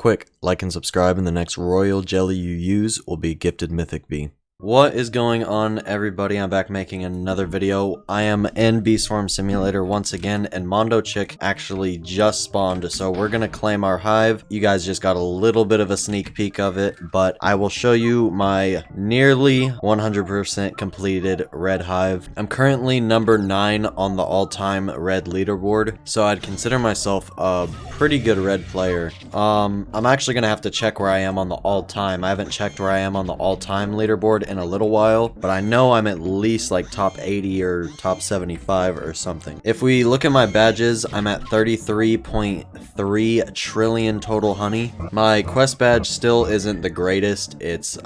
Quick, like and subscribe, and the next royal jelly you use will be gifted mythic bee. What is going on, everybody? I'm back making another video. I am in Bee Swarm Simulator once again, and Mondo Chick actually just spawned, so we're gonna claim our hive. You guys just got a little bit of a sneak peek of it, but I will show you my nearly 100% completed red hive. I'm currently number 9 on the all-time red leaderboard, so I'd consider myself a pretty good red player. I'm actually gonna have to check where I am on the all-time. I haven't checked where I am on the all-time leaderboard in a little while, but I know I'm at least like top 80 or top 75 or something. If we look at my badges, I'm at 33.3 trillion total honey. My quest badge still isn't the greatest. It's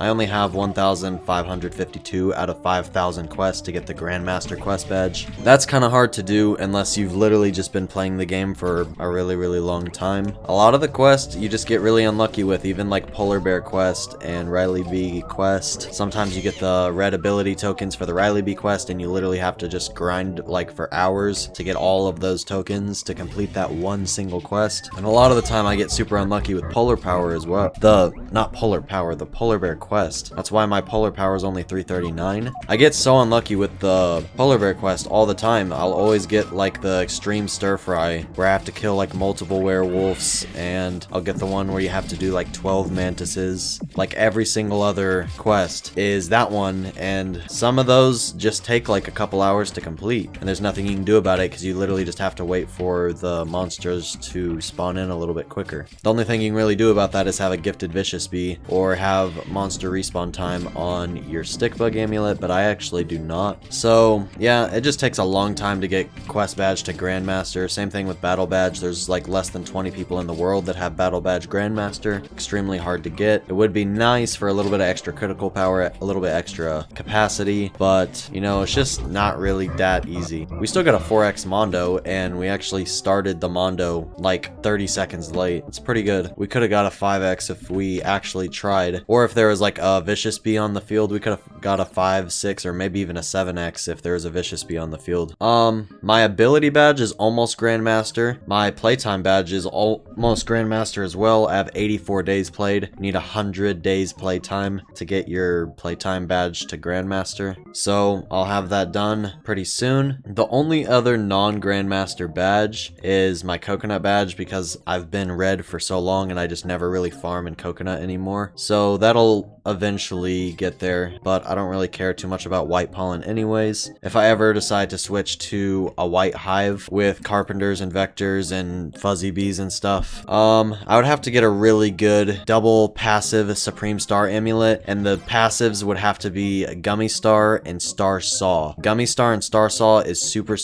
I only have 1,552 out of 5,000 quests to get the Grandmaster quest badge. That's kind of hard to do unless you've literally just been playing the game for a really long time. A lot of the quests you just get really unlucky with, even like Polar Bear quest and Riley Bee quest. Sometimes you get the red ability tokens for the Riley Bee quest and you literally have to just grind like for hours to get all of those tokens to complete that one single quest. And a lot of the time I get super unlucky with Polar Power as well. Not Polar Power, the Polar Bear quest. That's why my Polar Power is only 339. I get so unlucky with the Polar Bear quest all the time. I'll always get like the extreme stir fry where I have to kill like multiple werewolves, and I'll get the one where you have to do like 12 mantises. Like every single other quest is that one, and some of those just take like a couple hours to complete, and there's nothing you can do about it because you literally just have to wait for the monsters to spawn in a little bit quicker. The only thing you can really do about that is have a gifted vicious bee or have monster respawn time on your stick bug amulet, but I actually do not. So yeah, it just takes a long time to get quest badge to Grandmaster. Same thing with battle badge. There's like less than 20 people in the world that have battle badge Grandmaster. Extremely hard to get. It would be nice for a little bit of extra critical power, a little bit extra capacity, but you know, it's just not really that easy. We still got a 4x Mondo, and we actually started the Mondo like 30 seconds late. It's pretty good. We could have got a 5x if we actually tried, or if there was like a vicious bee on the field, we could have got a 5, 6, or maybe even a 7x if there was a vicious bee on the field. My ability badge is almost Grandmaster. My playtime badge is almost Grandmaster as well. I have 84 days played. You need 100 days playtime to get your playtime badge to Grandmaster, so I'll have that done pretty soon. The only other non-Grandmaster badge is my coconut badge, because I've been red for so long and I just never really farm in coconut anymore, so that'll eventually get there, but I don't really care too much about white pollen anyways. If I ever decide to switch to a white hive with carpenters and vectors and fuzzy bees and stuff, I would have to get a really good double passive Supreme Star amulet, and the passives would have to be Gummy Star and Star Saw. Gummy Star and Star Saw is super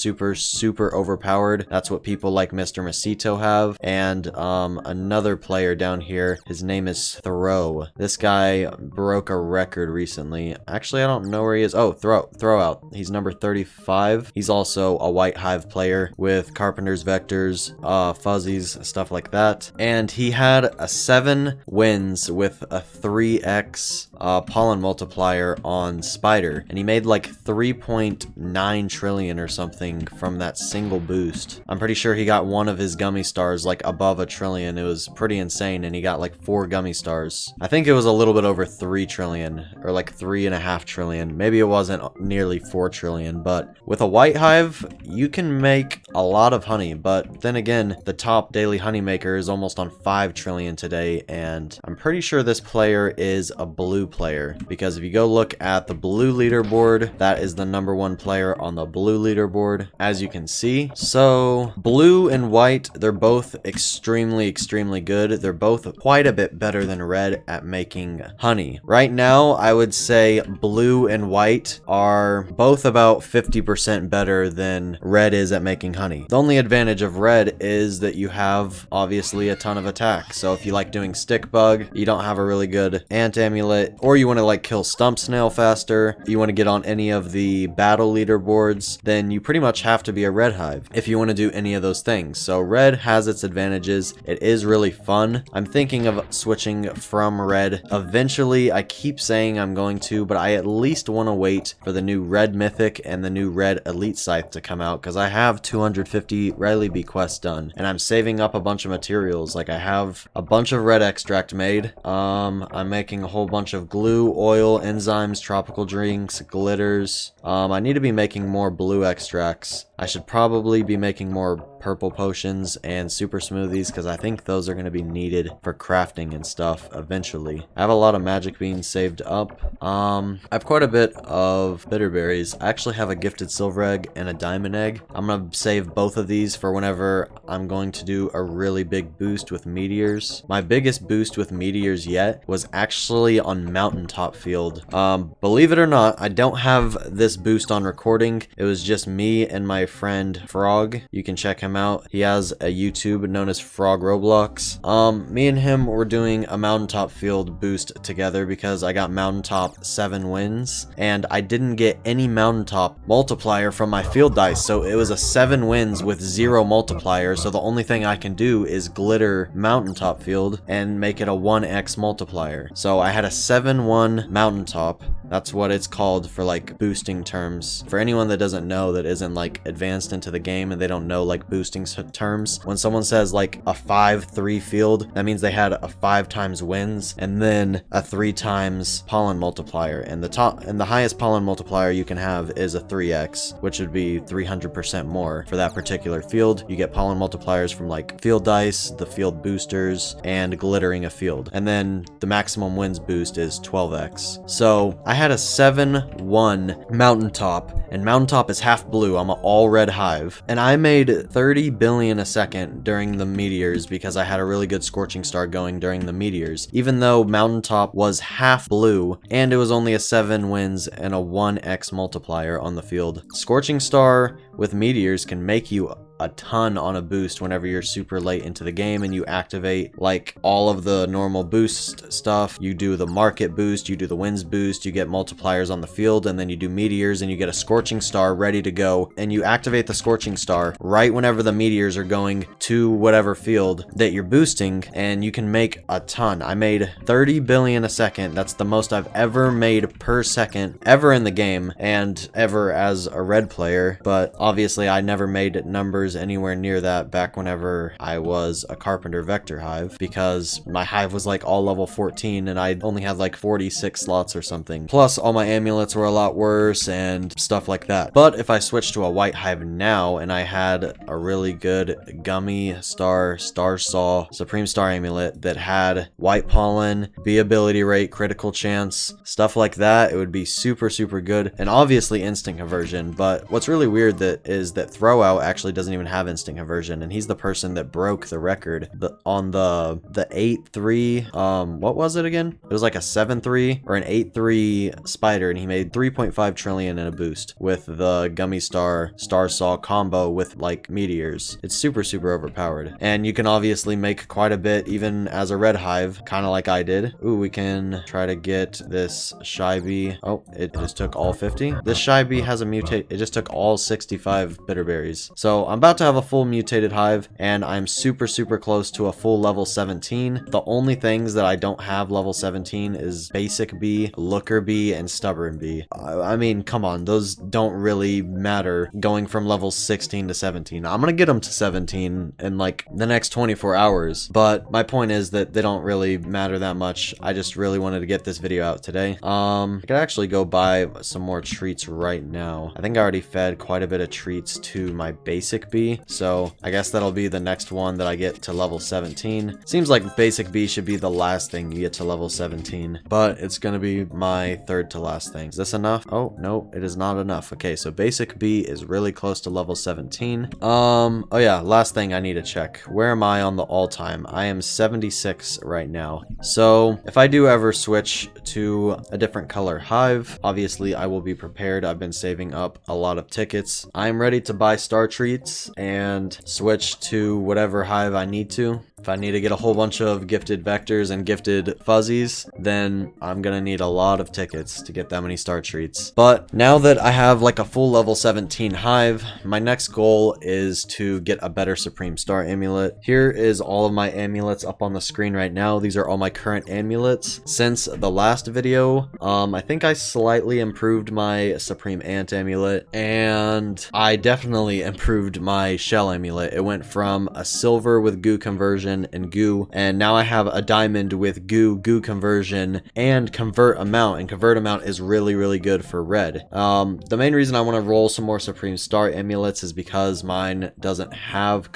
overpowered. That's what people like Mr. Masito have, and another player down here, his name is Throw. This guy broke a record recently. Actually, I don't know where he is. Oh, Throw Out. He's number 35. He's also a white hive player with carpenters, vectors, fuzzies, stuff like that. And he had a 7 wins with a 3x pollen multiplier on Spider, and he made like 3.9 trillion or something from that single boost. I'm pretty sure he got one of his gummy stars like above a trillion. It was pretty insane, and he got like 4 gummy stars. I think it was a little bit over 3 trillion, or like 3.5 trillion. Maybe it wasn't nearly 4 trillion, but with a white hive, you can make a lot of honey. But then again, the top daily honey maker is almost on 5 trillion today, and I'm pretty sure this player is a blue player, because if you go look at the blue leaderboard, that is the number 1 player on the blue leaderboard, as you can see. So blue and white, they're both extremely good. They're both quite a bit better than red at making honey. Right now, I would say blue and white are both about 50% better than red is at making honey. The only advantage of red is that you have obviously a ton of attack. So if you like doing stick bug, you don't have a really good ant amulet, or you want to like kill stump snail faster, you want to get on any of the battle leaderboards, then you pretty much have to be a red hive if you want to do any of those things. So red has its advantages. It is really fun. I'm thinking of switching from red eventually. I keep saying I'm going to, but I I at least want to wait for the new red mythic and the new red elite scythe to come out, because I have 250 Riley Bee quests done, and I'm saving up a bunch of materials. Like, I have a bunch of red extract made. I'm making a whole bunch of glue, oil, enzymes, tropical drinks, glitters. I need to be making more blue extracts. I should probably be making more purple potions and super smoothies, because I think those are going to be needed for crafting and stuff eventually. I have a lot of magic beans saved up. I have quite a bit of bitter berries. I actually have a gifted silver egg and a diamond egg. I'm going to save both of these for whenever I'm going to do a really big boost with meteors. My biggest boost with meteors yet was actually on mountaintop field. Believe it or not, I don't have this boost on recording. It was just me and my friend Frog. You can check him out. He has a YouTube known as Frog Roblox. Me and him were doing a mountaintop field boost together because I got mountaintop 7 wins and I didn't get any mountaintop multiplier from my field dice, so it was a 7 wins with 0 multiplier. So the only thing I can do is glitter mountaintop field and make it a 1x multiplier. So I had a 7-1 mountaintop. That's what it's called for like boosting terms. For anyone that doesn't know, that isn't like advanced into the game and they don't know like boosting terms, when someone says like a 5-3 field, that means they had a 5 times wins and then a 3 times pollen multiplier. And the highest pollen multiplier you can have is a 3x, which would be 300% more for that particular field. You get pollen multipliers from like field dice, the field boosters, and glittering a field. And then the maximum wins boost is 12x. So I had a 7-1 mountaintop, and mountaintop is half blue. I'm an all red hive, and I made 30 billion a second during the meteors because I had a really good scorching star going during the meteors, even though mountaintop was half blue and it was only a 7 wins and a 1x multiplier on the field. Scorching star with meteors can make you a ton on a boost whenever you're super late into the game and you activate like all of the normal boost stuff. You do the market boost, you do the wins boost, you get multipliers on the field, and then you do meteors and you get a scorching star ready to go, and you activate the scorching star right whenever the meteors are going to whatever field that you're boosting, and you can make a ton. I made 30 billion a second. That's the most I've ever made per second ever in the game and ever as a red player, but obviously I never made numbers anywhere near that back whenever I was a carpenter vector hive, because my hive was like all level 14 and I only had like 46 slots or something. Plus all my amulets were a lot worse and stuff like that. But if I switched to a white hive now and I had a really good gummy star saw supreme star amulet that had white pollen, B ability rate, critical chance, stuff like that, it would be super good, and obviously instant conversion. But what's really weird is that throwout actually doesn't even have instant conversion, and he's the person that broke the record on the 8-3 what was it again? It was like a 7-3 or an 8-3 spider, and he made 3.5 trillion in a boost with the gummy star saw combo with like meteors. It's super overpowered, and you can obviously make quite a bit even as a red hive, kind of like I did. Ooh, we can try to get this shy bee. Oh, it just took all 50. This shy bee has a mutate. It just took all 65 bitter berries. So I'm about to have a full mutated hive, and I'm super close to a full level 17. The only things that I don't have level 17 is basic bee, looker bee, and stubborn bee. I mean, come on, those don't really matter going from level 16 to 17. I'm gonna get them to 17 in like the next 24 hours, but my point is that they don't really matter that much. I just really wanted to get this video out today. I could actually go buy some more treats right now. I think I already fed quite a bit of treats to my basic bee, so I guess that'll be the next one that I get to level 17. Seems like basic bee should be the last thing you get to level 17, but it's gonna be my third to last thing. Is this enough? Oh no, it is not enough. Okay, so basic bee is really close to level 17. Oh yeah, last thing I need to check. Where am I on the all-time? I am 76 right now. So if I do ever switch to a different color hive, obviously I will be prepared. I've been saving up a lot of tickets. I'm ready to buy star treats and switch to whatever hive I need to. If I need to get a whole bunch of gifted vectors and gifted fuzzies, then I'm gonna need a lot of tickets to get that many star treats. But now that I have like a full level 17 hive, my next goal is to get a better Supreme Star amulet. Here is all of my amulets up on the screen right now. These are all my current amulets. Since the last video, I think I slightly improved my Supreme Ant amulet, and I definitely improved my shell amulet. It went from a silver with goo conversion and goo, and now I have a diamond with goo conversion and convert amount, and convert amount is really good for red. The main reason I want to roll some more Supreme Star amulets is because mine doesn't have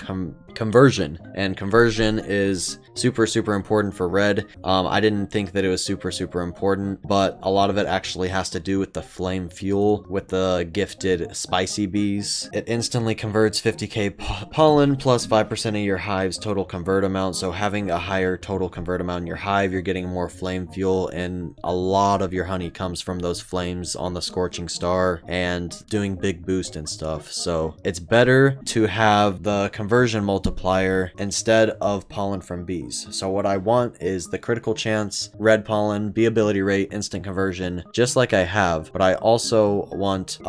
conversion, and conversion is super important for red. I didn't think that it was super important, but a lot of it actually has to do with the flame fuel with the gifted spicy bees. It instantly converts 50k pollen plus 5% of your hive's total convert amount. So having a higher total convert amount in your hive, you're getting more flame fuel, and a lot of your honey comes from those flames on the scorching star and doing big boost and stuff. So it's better to have the conversion multiplier instead of pollen from bees. So what I want is the critical chance, red pollen, bee ability rate, instant conversion, just like I have, but I also want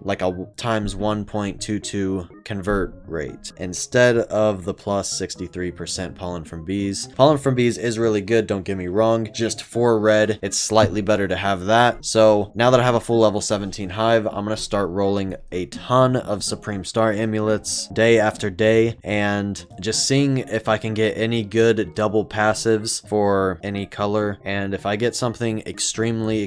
like a times 1.22 convert rate instead of the plus 63% pollen from bees. Pollen from bees is really good, don't get me wrong, just for red it's slightly better to have that. So now that I have a full level 17 hive, I'm gonna start rolling a ton of Supreme Star amulets day after day and just seeing if I can get any good double passives for any color. And if I get something extremely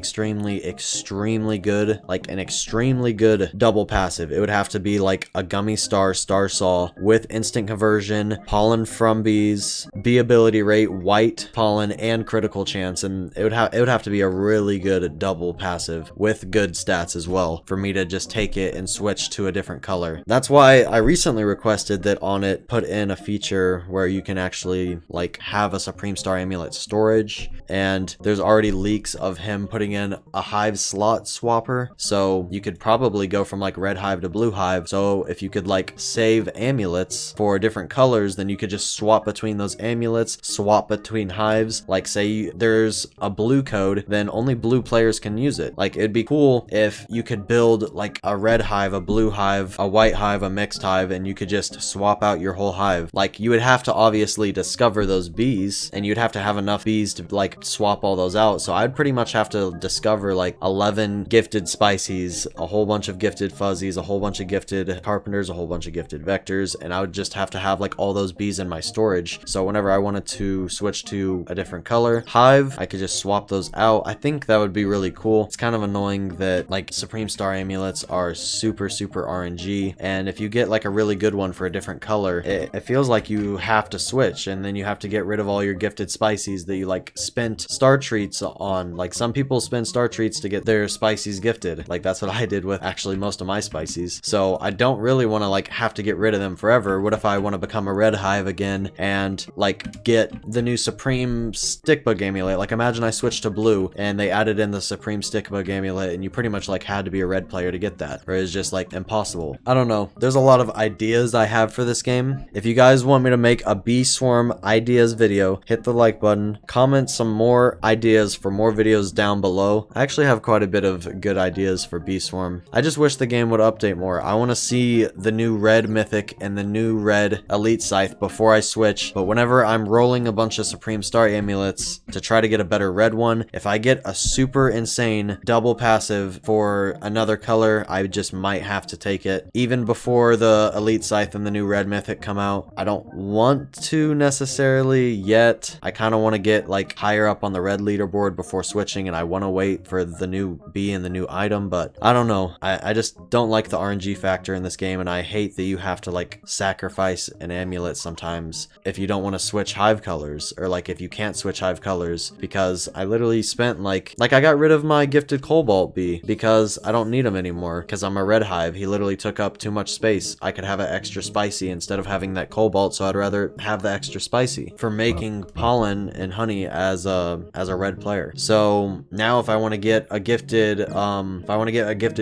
good, like an extremely good double passive, it would have to be like a gummy star saw with instant conversion, pollen from bees, bee ability rate, white pollen, and critical chance. And it would have to be a really good double passive with good stats as well for me to just take it and switch to a different color. That's why I recently requested that on it put in a feature where you can actually like have a Supreme Star amulet storage, and there's already leaks of him putting in a hive slot swapper, so you could probably go from like red hive to blue hive. So if you could like save amulets for different colors, then you could just swap between those amulets, swap between hives. Like say there's a blue code, then only blue players can use it. Like it'd be cool if you could build like a red hive, a blue hive, a white hive, a mixed hive, and you could just swap out your whole hive. Like you would have to obviously discover those bees, and you'd have to have enough bees to like swap all those out. So I'd pretty much have to discover like 11 gifted spices, a whole bunch of gifted fuzzies, a whole bunch of gifted carpenters, a whole bunch of gifted vectors, and I would just have to have like all those bees in my storage. So whenever I wanted to switch to a different color hive, I could just swap those out. I think that would be really cool. It's kind of annoying that like Supreme Star amulets are super RNG, and if you get like a really good one for a different color, it feels like you have to switch, and then you have to get rid of all your gifted spices that you like spent star treats on. Like some people spend star treats to get their spices gifted. Like that's what I did with actually most of my spices. So I don't really want to like have to get rid of them forever. What if I want to become a red hive again and like get the new Supreme Stickbug amulet? Like imagine I switched to blue and they added in the Supreme Stickbug amulet, and you pretty much like had to be a red player to get that, or it's just like impossible. I don't know. There's a lot of ideas I have for this game. If you guys want me to make a bee swarm ideas video, hit the like button, comment some more ideas for more videos down below. I actually have quite a bit of good ideas for bee swarm. I just wish the game would update more. I want to see the new red mythic and the new red elite scythe before I switch, but whenever I'm rolling a bunch of Supreme Star amulets to try to get a better red one, if I get a super insane double passive for another color, I just might have to take it. Even before the elite scythe and the new red mythic come out, I don't want to necessarily yet. I kind of want to get like higher up on the red leaderboard before switching, and I want to wait for the new bee and the new item, but I don't know. I just don't like the RNG factor in this game, and I hate that you have to like sacrifice an amulet sometimes if you don't want to switch hive colors, or like if you can't switch hive colors, because I literally spent like I got rid of my gifted cobalt bee because I don't need him anymore because I'm a red hive. He literally took up too much space. I could have an extra spicy instead of having that cobalt, so I'd rather have the extra spicy. crazy for making pollen and honey as a red player. So now if I want to get a gifted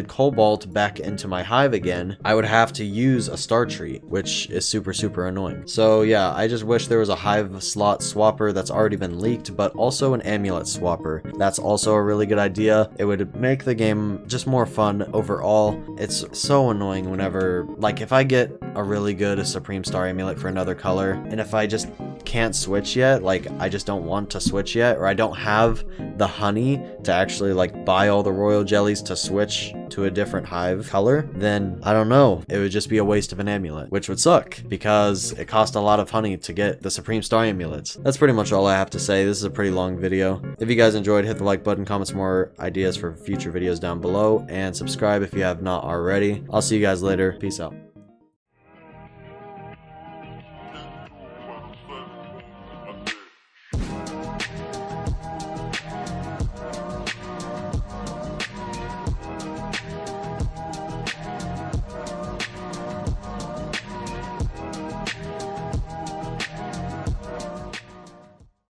cobalt back into my hive again, I would have to use a star tree, which is super annoying. So yeah, I just wish there was a hive slot swapper that's already been leaked, but also an amulet swapper. That's also a really good idea. It would make the game just more fun overall. It's so annoying whenever, like, if I get a really good Supreme Star Amulet for another color, and if I just can't switch yet, like, I just don't want to switch yet, or I don't have the honey to actually, like, buy all the royal jellies to switch to a different hive color, then I don't know, it would just be a waste of an amulet, which would suck because it cost a lot of honey to get the Supreme Star Amulets. That's pretty much all I have to say. This is a pretty long video. If you guys enjoyed, hit the like button, comment some more ideas for future videos down below, and subscribe if you have not already. I'll see you guys later. Peace out.